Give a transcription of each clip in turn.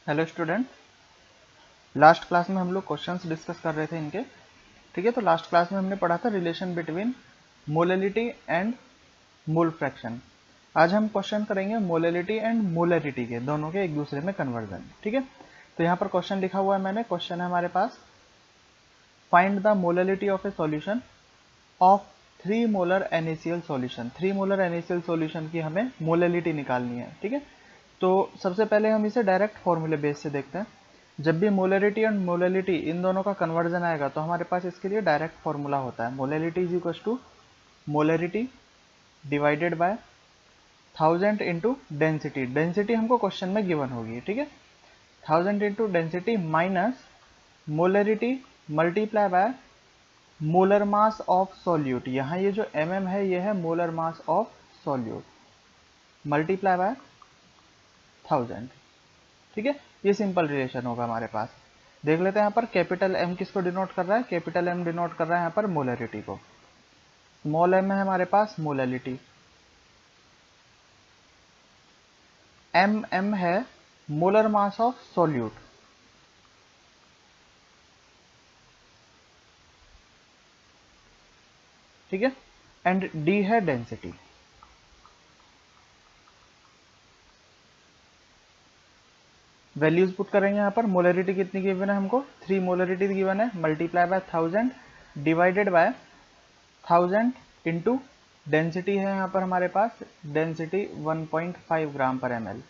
Hello student, last class में हम लोग क्वेश्चंस डिस्कस कर रहे थे इनके। ठीक है, तो लास्ट क्लास में हमने पढ़ा था relation between molality and mole fraction. आज हम क्वेश्चन करेंगे मोलैलिटी एंड मोलैरिटी के, दोनों के एक दूसरे में कन्वर्जन। ठीक है, तो यहाँ पर क्वेश्चन लिखा हुआ है मैंने, क्वेश्चन है हमारे पास, find the molality of a solution of 3 molar NaCl solution. 3 molar NaCl solution की हमें मोलैलिटी निकालनी है। ठीक है, तो सबसे पहले हम इसे डायरेक्ट फॉर्मूले बेस से देखते हैं। जब भी मोलैरिटी एंड मोलैलिटी इन दोनों का कन्वर्जन आएगा तो हमारे पास इसके लिए डायरेक्ट फॉर्मूला होता है, molality is equal to molarity divided by 1000 into density. Density हमको क्वेश्चन में गिवन होगी। ठीक है, 1000 into density minus molarity multiply by molar mass of solute. यहाँ ये जो है ये है molar mass of solute multiply by 1000। ठीक है, ये सिंपल रिलेशन होगा हमारे पास। देख लेते हैं यहाँ पर कैपिटल M किसको डिनोट कर रहा है, कैपिटल M डिनोट कर रहा है यहाँ पर मोलैरिटी को। स्मॉल m है हमारे पास मोलैलिटी, M है मोलर मास ऑफ सॉल्यूट, ठीक है, एंड D है डेंसिटी। वैल्यूज पुट करेंगे यहाँ पर, मोलैरिटी कितनी गिवन है हमको, 3 मोलैरिटी गिवन है, multiply by 1000 divided by 1000 into density है यहाँ पर हमारे पास, डेंसिटी 1.5 ग्राम पर ml,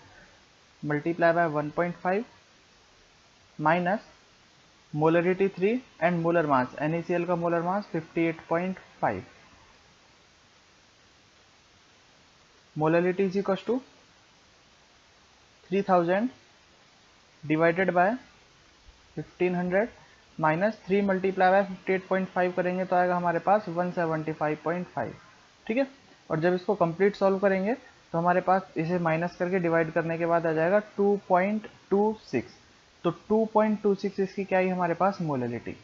multiply by 1.5 minus molarity 3 and molar mass, NaCl का molar mass 58.5, molarity is equal to 3000 divided by 1500 minus 3 multiply by 58.5 करेंगे तो आएगा हमारे पास 175.5। ठीक है, और जब इसको कंप्लीट सॉल्व करेंगे तो हमारे पास इसे माइनस करके डिवाइड करने के बाद आ जाएगा 2.26। तो 2.26 इसकी क्या है हमारे पास मोलैलिटी।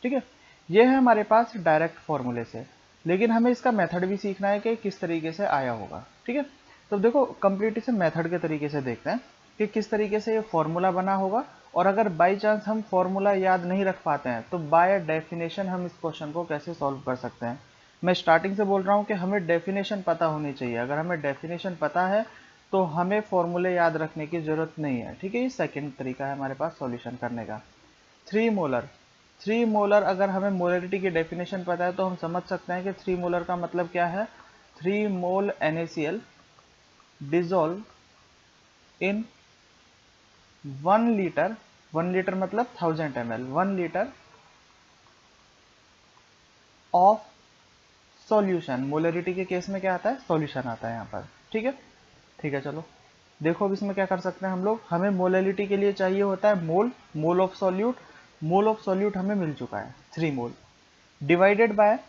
ठीक है, ये है हमारे पास डायरेक्ट फॉर्मूले से, लेकिन हमें इसका मेथड भी सीखना है कि किस तरीके से आया होगा। ठीक है, तो देखो कंप्लीट इसे मेथड के तरीके से देखते हैं कि किस तरीके से ये फॉर्मूला बना होगा, और अगर बाई चांस हम फॉर्मूला याद नहीं रख पाते हैं तो बाय डेफिनेशन हम इस क्वेश्चन को कैसे सॉल्व कर सकते हैं। मैं स्टार्टिंग से बोल रहा हूँ कि हमें डेफिनेशन पता होनी चाहिए, अगर हमें डेफिनेशन पता है तो हमें फॉर्मूले याद रखने की जरूरत नहीं है। ठीक है, ये सेकेंड तरीका है हमारे पास सॉल्यूशन करने का। 3 मोलर अगर हमें मोलरिटी की डेफिनेशन पता है तो हम समझ सकते हैं कि 3 मोलर का मतलब क्या है, 3 मोल NaCl dissolve in 1 litre, 1 litre मतलब 1000 ml, 1 litre of solution. Molarity के केस में क्या आता है, सॉल्यूशन आता है यहाँ पर। ठीक है, ठीक है, चलो देखो अब इसमें क्या कर सकते हैं हम लोग। हमें मोलैलिटी के लिए चाहिए होता है mole, mole of solute. Mole of solute हमें मिल चुका है 3 mole, divided by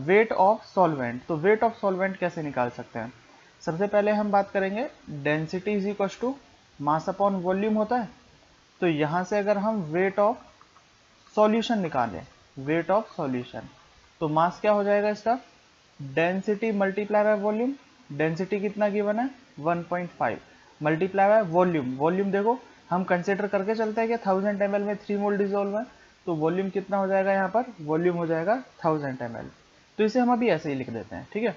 weight of solvent. तो वेट ऑफ सॉल्वेंट कैसे निकाल सकते हैं, सबसे पहले हम बात करेंगे density is equal to mass upon volume होता है। तो यहां से अगर हम वेट ऑफ सॉल्यूशन निकालें, वेट ऑफ सॉल्यूशन, तो मास क्या हो जाएगा इसका, density multiply by volume. Density कितना गिवन है 1.5 मल्टीप्लाई बाय वॉल्यूम। वॉल्यूम देखो हम कंसिडर करके चलते हैं कि 1000 ml में 3 मोल डिजोल्व है, तो वॉल्यूम कितना हो जाएगा यहाँ पर, वॉल्यूम हो जाएगा 1000 ml। तो इसे हम अभी ऐसे ही लिख देते हैं। ठीक है,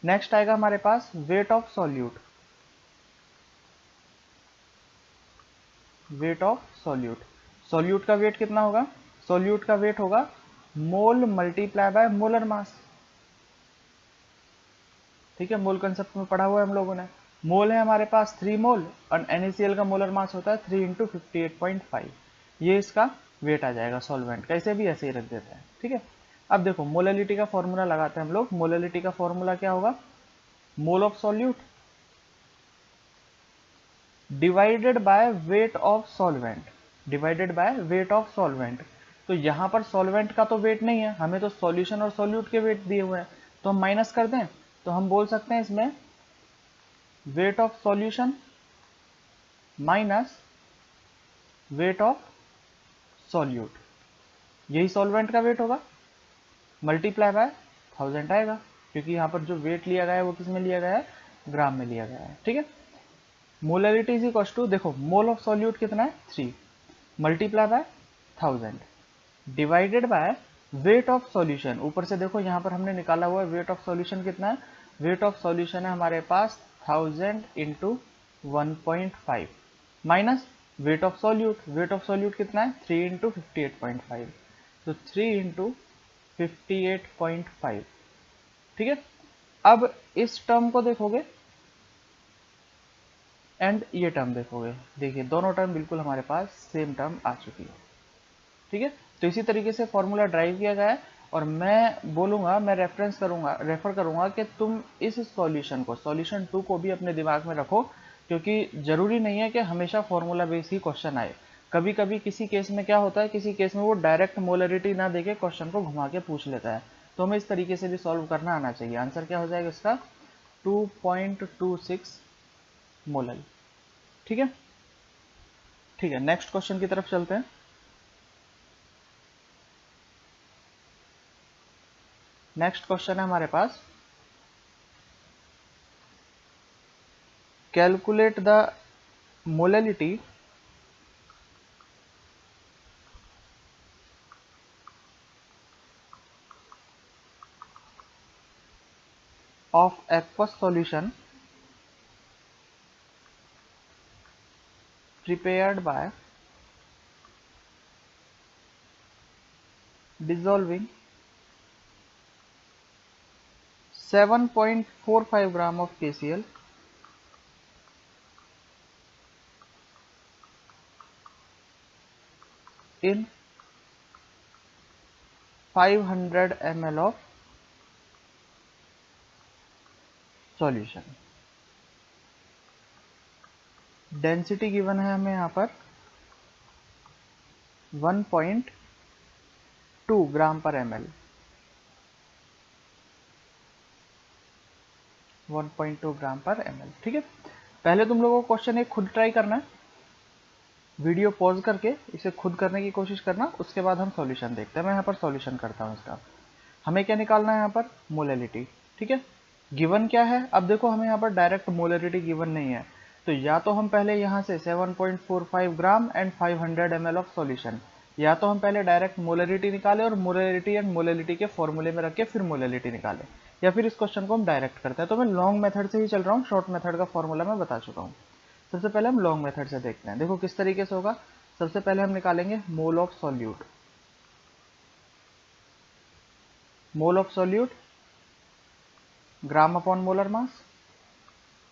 नेक्स्ट आएगा हमारे पास weight of solute, weight of solute. Solute का वेट कितना होगा, सॉल्यूट का वेट होगा mole multiply by molar mass. ठीक है, मोल कंसेप्ट में पढ़ा हुआ है हम लोगों ने। मोल है हमारे पास 3 मोल और NaCl का मोलर मास होता है 3 इंटू 58.5, ये इसका वेट आ जाएगा सॉल्वेंट का, इसे भी ऐसे ही रख देते हैं। ठीक है, अब देखो मोलैलिटी का फॉर्मूला लगाते हैं हम लोग। मोलैलिटी का फॉर्मूला क्या होगा, मोल of solute divided by weight of solvent, divided by weight of solvent. तो यहां पर सॉल्वेंट का तो वेट नहीं है, हमें तो सॉल्यूशन और सॉल्यूट के वेट दिए हुए हैं, तो हम माइनस कर दें तो हम बोल सकते हैं इसमें wait of solution minus weight of solute, यही सॉल्वेंट का वेट होगा, मल्टीप्लाई बाय 1000 आएगा, क्योंकि यहाँ पर जो वेट लिया गया है वो किस में लिया गया है, ग्राम में लिया गया है। ठीक है, मोलरिटी इज इक्वल टू, देखो मोल ऑफ सॉल्यूट कितना है 3 multiply by 1000 divided by weight of solution. ऊपर से देखो यहाँ पर हमने निकाला हुआ है वेट ऑफ सॉल्यूशन कितना है, वेट ऑफ सॉल्यूशन है हमारे पास 1000 into 1.5 minus weight of solute, weight of solute कितना है 3 इंटू 58.5, तो 3 इंटू 58.5। ठीक है, अब इस टर्म को देखोगे एंड ये टर्म देखोगे, देखिए दोनों टर्म बिल्कुल हमारे पास सेम टर्म आ चुकी है। ठीक है, तो इसी तरीके से फॉर्मूला ड्राइव किया गया है और मैं बोलूंगा, मैं रेफर करूंगा कि तुम इस सॉल्यूशन को, सॉल्यूशन 2 को भी अपने दिमाग में रखो, क्योंकि जरूरी नहीं है कि हमेशा फॉर्मूला बेस ही क्वेश्चन आए। कभी कभी किसी केस में क्या होता है, किसी केस में वो डायरेक्ट मोलरिटी ना देके क्वेश्चन को घुमा के पूछ लेता है, तो हमें इस तरीके से भी सॉल्व करना आना चाहिए। आंसर क्या हो जाएगा इसका 2.26 मोलल। ठीक है, ठीक है, नेक्स्ट क्वेश्चन की तरफ चलते हैं। नेक्स्ट क्वेश्चन है हमारे पास, calculate the molality of aqueous solution prepared by dissolving 7.45 gram of KCl in 500 ml of solution। Density given है हमें यहाँ पर 1.2 ग्राम पर ml, 1.2 ग्राम पर ml। ठीक है, पहले तुम लोगों को क्वेश्चन एक खुद ट्राई करना है, वीडियो पॉज करके इसे खुद करने की कोशिश करना, उसके बाद हम सॉल्यूशन देखते हैं। मैं यहाँ पर सॉल्यूशन करता हूँ इसका। हमें क्या निकालना है यहाँ पर, मोलरिटी। ठीक है, गिवन क्या है, अब देखो हमें यहाँ पर डायरेक्ट मोलरिटी गिवन नहीं है, तो या तो हम पहले यहाँ से 7.45 gram and 500 ml of solution, या तो हम पहले डायरेक्ट मोलरिटी निकाले और मोलरिटी एंड मोलरिटी के फॉर्मूले में रख के फिर मोलरिटी निकाले, या फिर इस क्वेश्चन को हम डायरेक्ट करते हैं। तो मैं लॉन्ग मेथड से ही चल रहा हूँ, शॉर्ट मेथड का फॉर्मूला मैं बता चुका हूँ। सबसे पहले हम लॉन्ग मेथड से देखते हैं, देखो किस तरीके से होगा। सबसे पहले हम निकालेंगे mole of solute, mole of solute gram upon molar mass,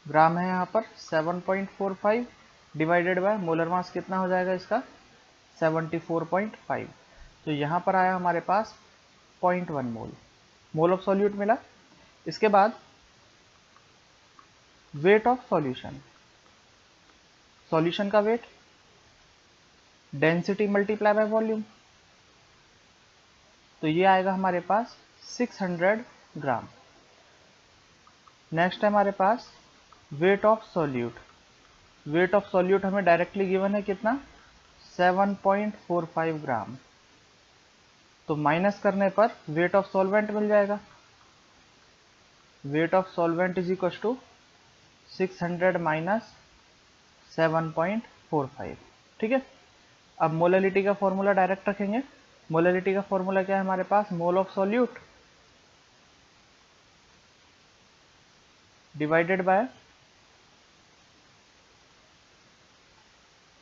gram है यहाँ पर 7.45 डिवाइडेड बाय मोलर मास कितना हो जाएगा इसका 74.5, तो यहाँ पर आया हमारे पास 0.1 मोल, मोल ऑफ सॉल्यूट मिला। इसके बाद वेट ऑफ सॉल्यूशन, सॉल्यूशन का weight density multiply by volume, तो ये आएगा हमारे पास 600 ग्राम। नेक्स्ट है हमारे पास weight of solute, weight of solute हमें डायरेक्टली गिवन है कितना 7.45 ग्राम, तो माइनस करने पर वेट ऑफ सॉल्वेंट मिल जाएगा, weight of solvent is equal to 600 minus 7.45। ठीक है, अब मोलरिटी का फॉर्मूला डायरेक्ट रखेंगे। मोलरिटी का फॉर्मूला क्या है हमारे पास, mole of solute divided by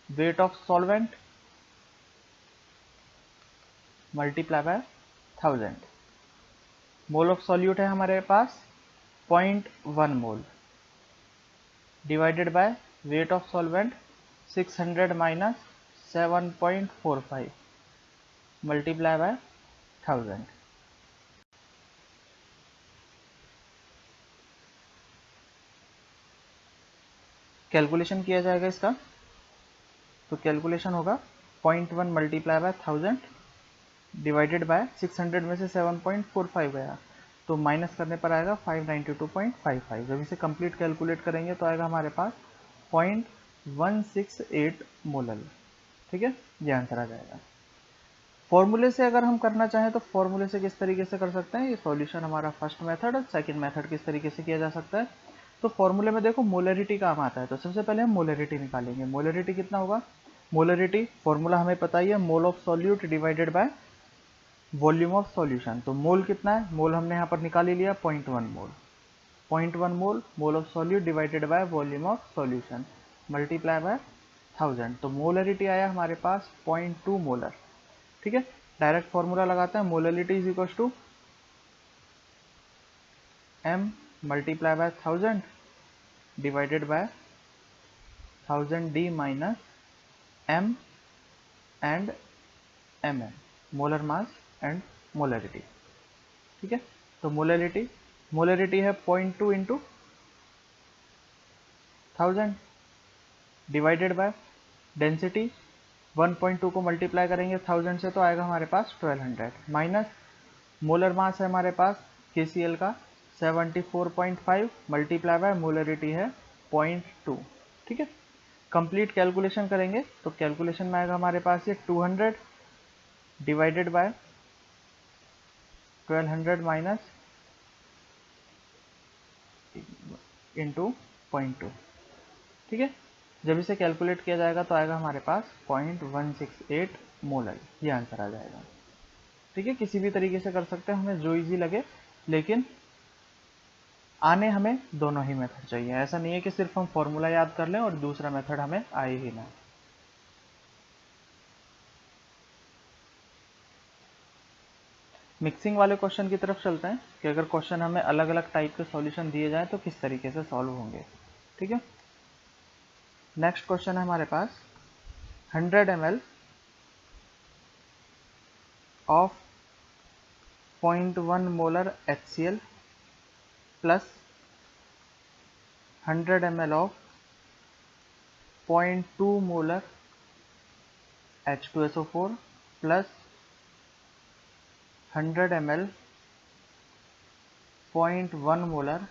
weight of solvent multiply by 1000। Mole of solute है हमारे पास 0.1 mole divided by weight of solvent 600 minus 7.45 multiply by 1000। Calculation किया जाएगा इसका, तो कैलकुलेशन होगा 0.1 मल्टीप्लाई बाय 1000 डिवाइडेड बाय 600 में से 7.45 गया, तो माइनस करने पर आएगा 592.55। जब इसे कंप्लीट कैलकुलेट करेंगे तो आएगा हमारे पास 0.168 मोलल। ठीक है, ये आंसर आ जाएगा। फॉर्मूले से अगर हम करना चाहें तो फॉर्मूले से किस तरीके से कर सकते हैं, ये सॉल्यूशन हमारा फर्स्ट मेथड, सेकंड मेथड किस तरीके से किया जा सकता है। तो फॉर्मूले में देखो मोलरिटी काम आता है, तो सबसे पहले हम मोलरिटी निकालेंगे। मोलरिटी कितना होगा, मोलरिटी फॉर्मूला हमें पता ही है, मोल of solute divided by volume of solution. तो मोल कितना है, मोल हमने यहाँ पर निकाल ही लिया 0.1 mole, 0.1 mole, mole of solute divided by volume of solution multiply by 1000। तो मोलरिटी आया हमारे पास 0.2 मोलर। ठीक है, डायरेक्ट फॉर्मूला लगाते हैं, molarity is equal to m multiply by 1000 divided by 1000 d minus m and mm, molar mass and molarity. ठीक है, तो मोलरिटी है 0.2 इंटू 1000 डिवाइडेड बाय डेंसिटी 1.2 को मल्टीप्लाई करेंगे 1000 से तो आएगा हमारे पास 1200 माइनस मोलर मास है हमारे पास KCl का 74.5 मल्टीप्लाई बाय मोलरिटी है 0.2। ठीक है, कंप्लीट कैलकुलेशन करेंगे तो कैलकुलेशन में आएगा हमारे पास ये 200 डिवाइडेड बाय 1200 माइनस इंटू 0.2। ठीक है, जब इसे कैलकुलेट किया जाएगा तो आएगा हमारे पास 0.168 मोलर, ये आंसर आ जाएगा। ठीक है, किसी भी तरीके से कर सकते हैं, हमें जो इजी लगे, लेकिन आने हमें दोनों ही मेथड चाहिए। ऐसा नहीं है कि सिर्फ हम फॉर्मूला याद कर लें और दूसरा मेथड हमें आए ही ना। मिक्सिंग वाले क्वेश्चन की तरफ चलते हैं कि अगर क्वेश्चन हमें अलग अलग टाइप के सॉल्यूशन दिए जाए तो किस तरीके से सॉल्व होंगे। ठीक है, नेक्स्ट क्वेश्चन है हमारे पास 100 ml of 0.1 molar HCl plus 100 ml of 0.2 molar H2SO4 plus 100 ml 0.1 molar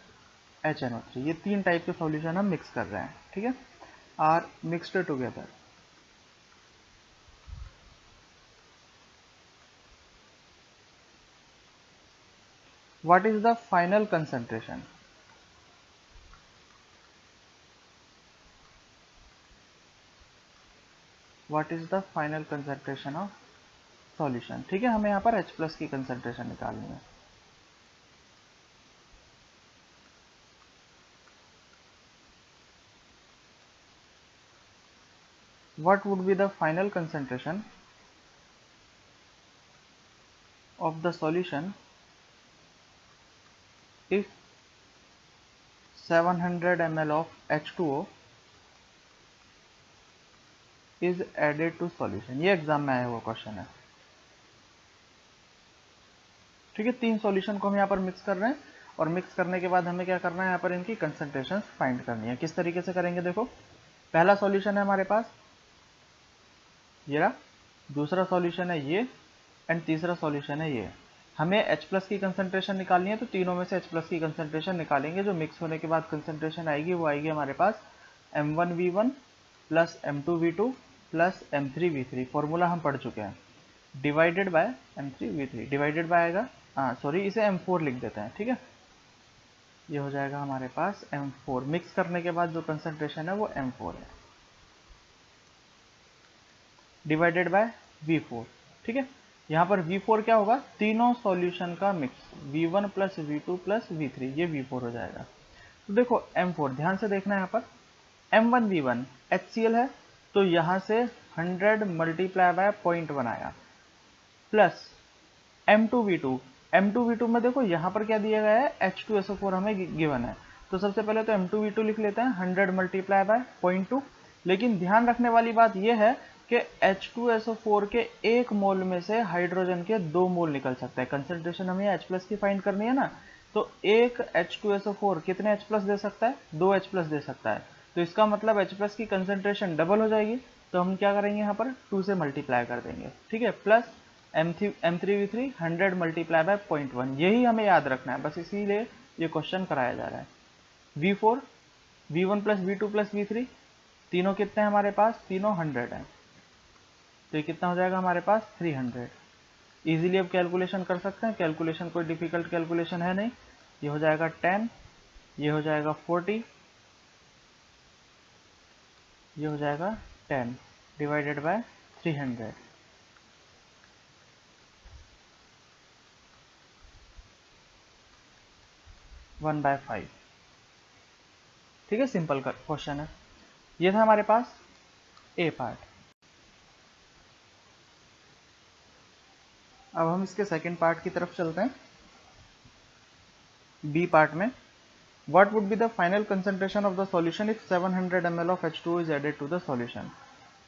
HNO3। ये तीन टाइप के सॉल्यूशन हम मिक्स कर रहे हैं। ठीक है, are mixed together. What is the final concentration? What is the final concentration of solution? ठीक है, हमें यहाँ पर H प्लस की कंसेंट्रेशन निकालनी है। What would be the final concentration of the solution if 700 ml of H2O is added to solution? ये exam में आया हुआ क्वेश्चन है। ठीक है, तीन सॉल्यूशन को हम यहाँ पर मिक्स कर रहे हैं और मिक्स करने के बाद हमें क्या करना है, यहाँ पर इनकी कंसंट्रेशन फाइंड करनी है। किस तरीके से करेंगे, देखो पहला सॉल्यूशन है हमारे पास ये रहा, दूसरा सॉल्यूशन है ये, एंड तीसरा सॉल्यूशन है ये। हमें H प्लस की कंसंट्रेशन निकालनी है, तो तीनों में से H प्लस की कंसंट्रेशन निकालेंगे। जो मिक्स होने के बाद कंसंट्रेशन आएगी वो आएगी हमारे पास M1V1 plus M2V2 plus M3V3। Formula हम पढ़ चुके हैं, divided by M3V3, divided bye आएगा, सॉरी इसे M4 लिख देते हैं। ठीक है, ये हो जाएगा हमारे पास M4। मिक्स करने के बाद जो कंसंट्रेशन है वो M4 है, डिवाइडेड बाय V4। ठीक है, यहाँ पर V4 क्या होगा, तीनों सॉल्यूशन का mix, V1 plus V2 plus V3, ये V4 हो जाएगा। तो देखो M4 ध्यान से देखना, यहाँ पर M1V1 HCl है, तो यहाँ से 100 मल्टीप्लाई बाय 0.1 आया, प्लस M2V2, M2V2 में देखो यहाँ पर क्या दिया गया है, H2SO4 हमें गिवन है, तो सबसे पहले तो M2V2 लिख लेते हैं 100 मल्टीप्लाई बाय 0.2। लेकिन ध्यान रखने वाली बात यह है कि H2SO4 के एक मोल में से हाइड्रोजन के 2 मोल निकल सकता है। कंसंट्रेशन हमें H प्लस की फाइंड करनी है ना, तो एक H2SO4 कितने H प्लस दे सकता है, 2 H प्लस दे सकता है, तो इसका मतलब H प्लस की कंसंट्रेशन डबल हो जाएगी। तो हम क्या करेंगे, यहाँ पर 2 से मल्टीप्लाई कर देंगे। ठीक है, प्लस M3V3 100 मल्टीप्लाई बाय 0.1, यही हमें याद रखना है, बस इसीलिए ये क्वेश्चन कराया जा रहा है। V4 V1 plus V2 plus V3 तीनों कितने हैं हमारे पास, तीनों 100 हैं, तो ये कितना हो जाएगा हमारे पास 300। इजीली अब कैलकुलेशन कर सकते हैं, कैलकुलेशन कोई डिफिकल्ट कैलकुलेशन है नहीं। ये हो जाएगा 10, ये हो जाएगा 40, ये हो जाएगा 10 डिवाइडेड बाय 300, वन बाय 5। ठीक है, सिंपल क्वेश्चन है। ये था हमारे पास ए पार्ट। अब हम इसके सेकंड पार्ट की तरफ चलते हैं। बी पार्ट में, what would be the final concentration of the solution if 700 ml of H2O is added to the solution?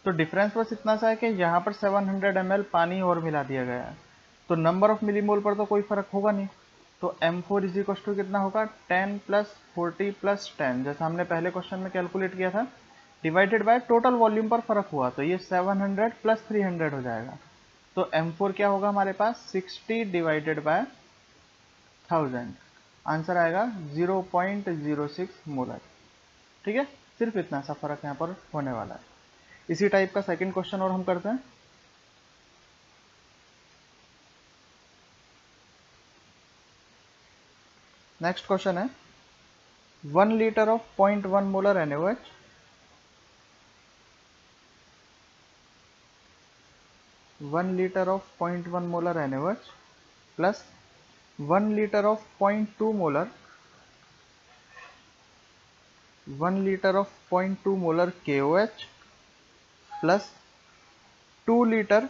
तो डिफरेंस बस इतना सा है कि यहाँ पर 700 ml पानी और मिला दिया गया है, तो नंबर ऑफ मिलीमोल पर तो कोई फर्क होगा नहीं। तो M4 इज इक्वल टू कितना होगा, 10 प्लस 40 प्लस 10, जैसा हमने पहले क्वेश्चन में कैलकुलेट किया था, डिवाइडेड बाय टोटल वॉल्यूम पर फर्क हुआ, तो ये 700 प्लस 300 हो जाएगा। तो M4 क्या होगा हमारे पास, 60 डिवाइडेड बाय 1000, आंसर आएगा 0.06 मोलर। ठीक है, सिर्फ इतना सा फर्क यहाँ पर होने वाला है। इसी टाइप का सेकंड क्वेश्चन और हम करते हैं। नेक्स्ट क्वेश्चन है 1 litre of 0.1 molar NaOH 1 litre of 0.1 molar NaOH plus 1 litre of 0.2 molar 1 litre of 0.2 molar KOH plus 2 litre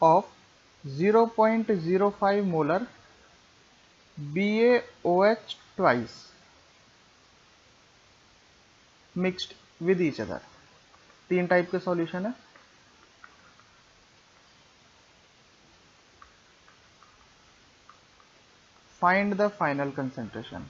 of 0.05 molar BaOH twice mixed with each other. तीन type के solution है। Find the final concentration.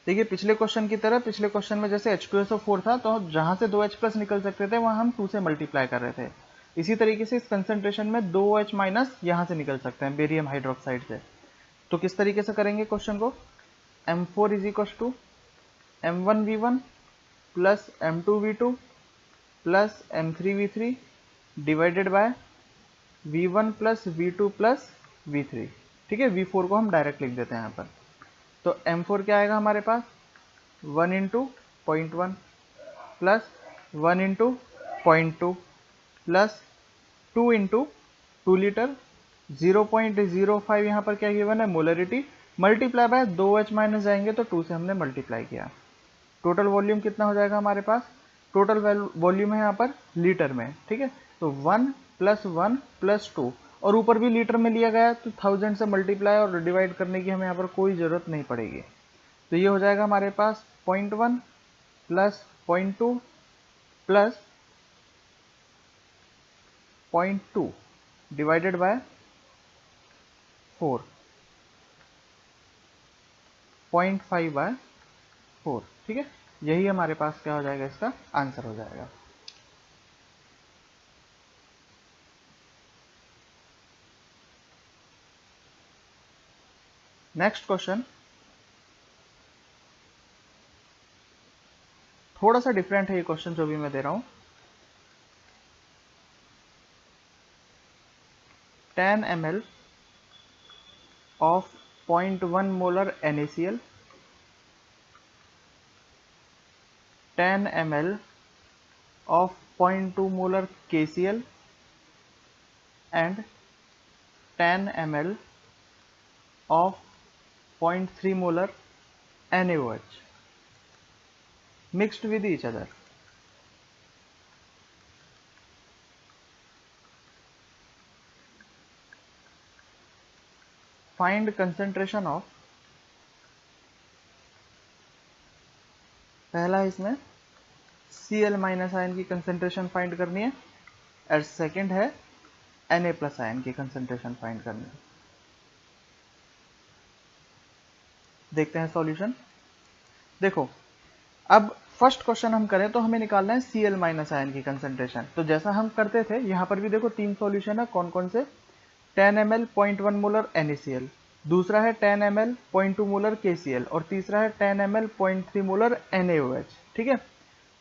देखिए पिछले question की तरह, पिछले question में जैसे H2SO4 था, तो जहां से 2H प्लस निकल सकते थे वहां हम 2 से मल्टीप्लाई कर रहे थे। इसी तरीके से इस कंसेंट्रेशन में 2H माइनस यहां से निकल सकते हैं बेरियम हाइड्रोक्साइड से। तो किस तरीके से करेंगे क्वेश्चन को, M4 is equal to M1V1 plus M2V2 plus M3V3 divided by V1 plus V2 plus V3। ठीक है, V4 को हम डायरेक्ट लिख देते हैं यहाँ पर। तो M4 क्या आएगा हमारे पास, 1 into 0.1 plus 1 into 0.2 plus 2 into 2 litre 0.05, यहाँ पर क्या गिवन है, molarity, multiply bye 2H minus जाएंगे तो 2 से हमने मल्टीप्लाई किया। टोटल वॉल्यूम कितना हो जाएगा हमारे पास, टोटल वॉल्यूम है यहाँ पर लीटर में। ठीक है, तो 1 प्लस 1 प्लस 2, और ऊपर भी लीटर में लिया गया, तो 1000 से मल्टीप्लाई और डिवाइड करने की हमें यहाँ पर कोई ज़रूरत नहीं पड़ेगी। तो ये हो जाएगा हमारे पास 0.1 plus 0.2 plus 0.2 divided by 4, 0.5 by 4। ठीक है, यही हमारे पास क्या हो जाएगा, इसका आंसर हो जाएगा। नेक्स्ट क्वेश्चन थोड़ा सा डिफरेंट है, ये क्वेश्चन जो भी मैं दे रहा हूं। 10 ml of 0.1 molar NaCl, 10 ml of 0.2 molar KCl and 10 ml of 0.3 molar NaOH mixed with each other. Find concentration of, पहला इसमें Cl माइनस आयन की कंसेंट्रेशन फाइंड करनी है, और सेकंड है Na प्लस आयन की कंसेंट्रेशन फाइंड करनी है। देखते हैं सॉल्यूशन। देखो, अब फर्स्ट क्वेश्चन हम करें तो हमें निकालना है Cl माइनस आयन की कंसेंट्रेशन। तो जैसा हम करते थे, यहाँ पर भी देखो तीन सॉल्यूशन है, कौन कौन से, 10 ml 0.1 मोलर NaCl, दूसरा है 10 ml 0.2 मोलर KCl, और तीसरा है 10 ml 0.3 मोलर NaOH। ठीक है,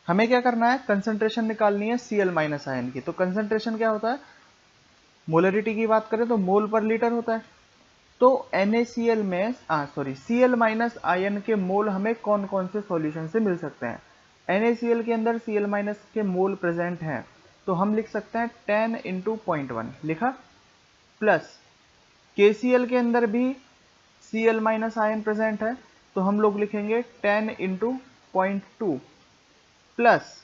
हमें क्या करना है, कंसंट्रेशन निकालनी है Cl माइनस आयन की। तो कंसंट्रेशन क्या होता है, मोलरिटी की बात करें तो मोल पर लीटर होता है। तो NaCl में Cl माइनस आयन के मोल हमें कौन कौन से सॉल्यूशन से मिल सकते हैं। NaCl के अंदर Cl माइनस के मोल प्रेजेंट हैं, तो हम लिख सकते हैं 10 इंटू 0.1 लिखा, प्लस KCl के अंदर भी Cl माइनस आयन प्रेजेंट है, तो हम लोग लिखेंगे 10 इंटू 0.2, प्लस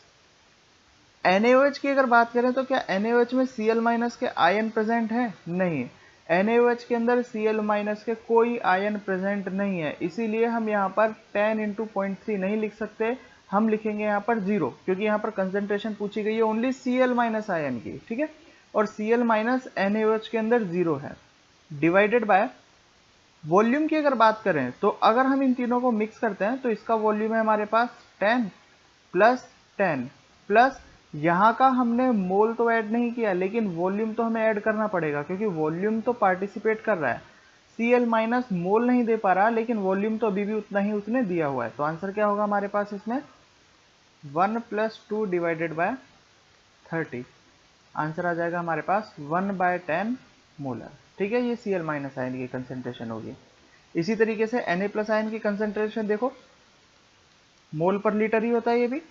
NaOH की अगर बात करें तो क्या NaOH में Cl माइनस के आयन प्रेजेंट है? नहीं, NaOH के अंदर Cl माइनस के कोई आयन प्रेजेंट नहीं है, इसीलिए हम यहाँ पर 10 इंटू 0.3 नहीं लिख सकते, हम लिखेंगे यहाँ पर 0, क्योंकि यहाँ पर कंसंट्रेशन पूछी गई है ओनली Cl माइनस आयन की, ठीक है, और Cl माइनस NaOH के अंदर 0 है, डिवाइडेड बाय वॉल्यूम की अगर बात करें तो अगर हम इन तीनों को मिक्स करते हैं तो इसका वॉल्यूम है हमारे पास 10 प्लस 10 प्लस यहाँ का हमने मोल तो ऐड नहीं किया, लेकिन वॉल्यूम तो हमें ऐड करना पड़ेगा, क्योंकि वॉल्यूम तो पार्टिसिपेट कर रहा है। Cl माइनस मोल नहीं दे पा रहा, लेकिन वॉल्यूम तो अभी भी उतना ही उसने दिया हुआ है। तो आंसर क्या होगा हमारे पास इसमें 1 प्लस 2 डिवाइडेड बाय 30। आंसर आ जाएगा हमारे पास 1/10 मोलर, ठीक है। ये Cl माइनस आयन की कंसेंट्रेशन होगी। इसी तरीके से Na प्लस आयन की कंसेंट्रेशन देखो, मोल पर लीटर ही होता है ये भी।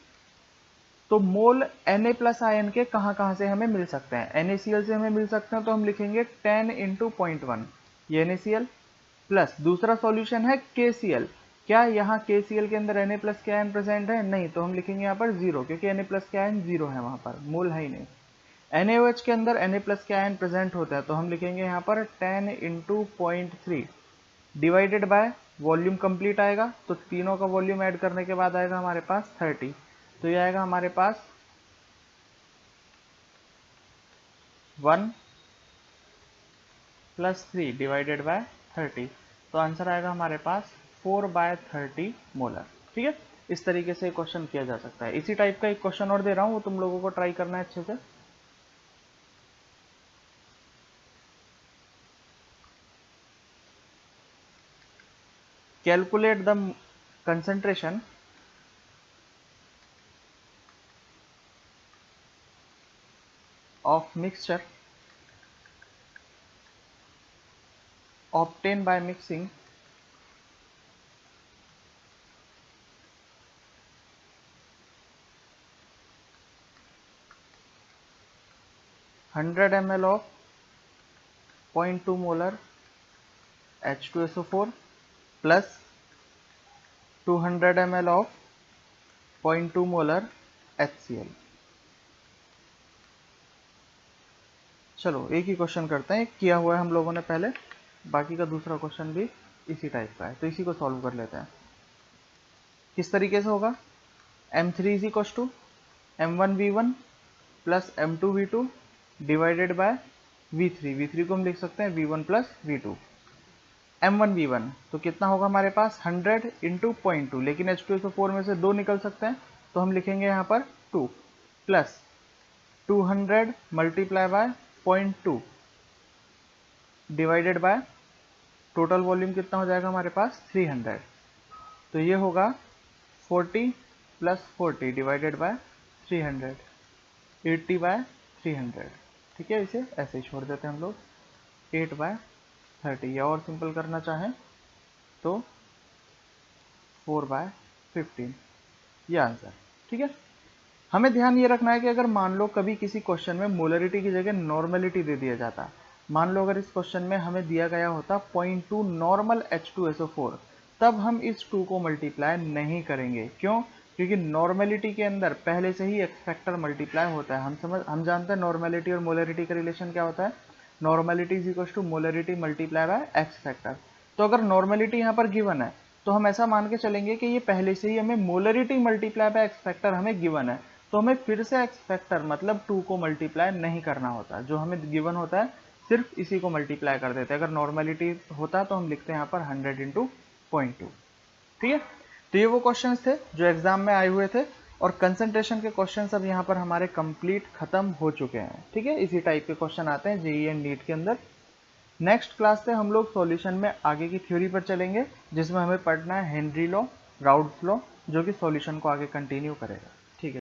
तो मोल Na प्लस आयन के कहां से हमें मिल सकते हैं, NaCl से हमें मिल सकते हैं, तो हम लिखेंगे 10 इंटू 0.1 ये NaCl, प्लस दूसरा सॉल्यूशन है KCl। क्या यहाँ KCl के अंदर Na प्लस के आयन प्रेजेंट है? नहीं, तो हम लिखेंगे यहाँ पर 0, क्योंकि Na प्लस के आयन 0 है, वहां पर मोल है ही नहीं। NaOH के अंदर Na प्लस के आयन प्रेजेंट होता है, तो हम लिखेंगे यहाँ पर 10 into 0.3 divided by volume complete आएगा, तो तीनों का वॉल्यूम ऐड करने के बाद आएगा हमारे पास 30। तो ये आएगा हमारे पास 1 प्लस 3 डिवाइडेड बाय 30। तो आंसर आएगा हमारे पास 4/30 मोलर, ठीक है। इस तरीके से क्वेश्चन किया जा सकता है। इसी टाइप का एक क्वेश्चन और दे रहा हूं, वो तुम लोगों को ट्राई करना है अच्छे से। Calculate the concentration of mixture obtained by mixing 100 ml of 0.2 molar H2SO4 plus 200 ml of 0.2 molar HCl। चलो एक ही क्वेश्चन करते हैं, किया हुआ है हम लोगों ने पहले, बाकी का दूसरा क्वेश्चन भी इसी टाइप का है, तो इसी को सॉल्व कर लेते हैं। किस तरीके से होगा, M3 is equal to M1V1 plus M2V2 divided by V3 को हम लिख सकते हैं V1 प्लस V2। M1V1 तो कितना होगा हमारे पास 100 इंटू 0.2, लेकिन H2SO4 में से 2 निकल सकते हैं, तो हम लिखेंगे यहाँ पर 2 plus 200 multiply by 0.2 divided by total volume कितना हो जाएगा हमारे पास 300। तो ये होगा 40 प्लस 40 डिवाइडेड बाय 300, 80/300, ठीक है। इसे ऐसे ही छोड़ देते हैं हम लोग, 8/30, या और सिंपल करना चाहें तो 4/15, ये आंसर, ठीक है। हमें ध्यान ये रखना है कि अगर मान लो कभी किसी क्वेश्चन में मोलरिटी की जगह नॉर्मलिटी दे दिया जाता, मान लो अगर इस क्वेश्चन में हमें दिया गया होता 0.2 नॉर्मल H2SO4, तब हम इस 2 को मल्टीप्लाई नहीं करेंगे। क्यों? क्योंकि नॉर्मेलिटी के अंदर पहले से ही एक्स फैक्टर मल्टीप्लाई होता है। हम जानते हैं नॉर्मेलिटी और मोलरिटी का रिलेशन क्या होता है, normality is equal to molarity multiply by x factor. तो अगर नॉर्मेलिटी यहाँ पर गिवन है, तो हम ऐसा मान के चलेंगे कि ये पहले से ही हमें molarity multiply by x factor हमें गिवन है, तो हमें फिर से एक्स फैक्टर मतलब 2 को मल्टीप्लाई नहीं करना होता। जो हमें गिवन होता है सिर्फ इसी को मल्टीप्लाई कर देते हैं। अगर नॉर्मेलिटी होता तो हम लिखते हैं यहाँ पर 100 इंटू 0.2, ठीक है। तो ये वो क्वेश्चंस थे जो एग्जाम में आए हुए थे, और कंसंट्रेशन के क्वेश्चंस अब यहाँ पर हमारे कंप्लीट खत्म हो चुके हैं, ठीक है। इसी टाइप के क्वेश्चन आते हैं जेईई एंड नीट के अंदर। नेक्स्ट क्लास से हम लोग सॉल्यूशन में आगे की थ्योरी पर चलेंगे, जिसमें हमें पढ़ना है हेनरी लॉ, राउल्फ लॉ, जो कि सॉल्यूशन को आगे कंटिन्यू करेगा।